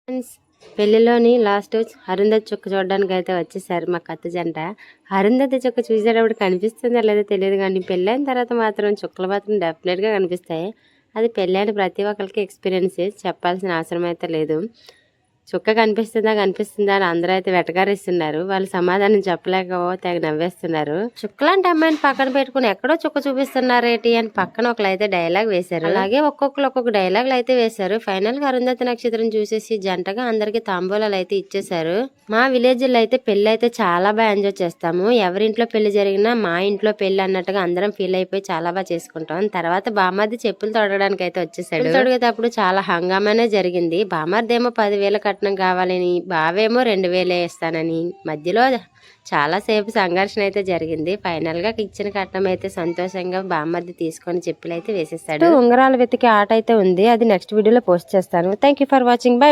Friends, పెళ్లిలోని last Arundhati చుక్క చూడడానికి అయితే వచ్చేసారు మా కొత్త జంట. అరుంధతి చుక్క చూసేటప్పుడు కనిపిస్తుందో లేదో తెలియదు, కానీ పెళ్ళైన తర్వాత మాత్రం చుక్కలు మాత్రం డెఫినెట్గా కనిపిస్తాయి. అది పెళ్ళైన ప్రతి ఒక్కరికి ఎక్స్పీరియన్స్, చెప్పాల్సిన అవసరం అయితే లేదు. చుక్క కనిపిస్తుందా అని అందరూ అయితే వెటకారిస్తున్నారు. వాళ్ళు సమాధానం చెప్పలేక తెగ నవ్వేస్తున్నారు. చుక్కలాంటి అమ్మాయిని పక్కన పెట్టుకుని ఎక్కడో చుక్క చూపిస్తున్నారేటి అని పక్కన ఒకళ్ళైతే డైలాగ్ వేశారు. అలాగే ఒక్కొక్కరు ఒక్కొక్క డైలాగులు అయితే వేశారు. ఫైనల్ గా అరుంధతి నక్షత్రం చూసేసి జంటగా అందరికి తాంబూలాలు అయితే ఇచ్చేసారు. మా విలేజ్ లో అయితే పెళ్లి అయితే చాలా బాగా ఎంజాయ్ చేస్తాము. ఎవరింట్లో పెళ్లి జరిగినా మా ఇంట్లో పెళ్లి అన్నట్టుగా అందరం ఫీల్ అయిపోయి చాలా బాగా చేసుకుంటాం. తర్వాత బామర్ది చెప్పులు తొడగడానికి అయితే వచ్చేసాడు. తొడిగేటప్పుడు చాలా హంగామానే జరిగింది. బామర్దేమో 10,000 కట్నం కావాలని, బావేమో 2,000 ఇస్తానని మధ్యలో చాలా సేపు సంఘర్షణ అయితే జరిగింది. ఫైనల్ గా ఇచ్చిన కట్నం అయితే సంతోషంగా బామ్మర్ది తీసుకొని చెప్పులు అయితే వేసేస్తాడు. ఉంగరాలు వెతికే ఆట అయితే ఉంది, అది నెక్స్ట్ వీడియోలో పోస్ట్ చేస్తాను. Thank you for watching. By.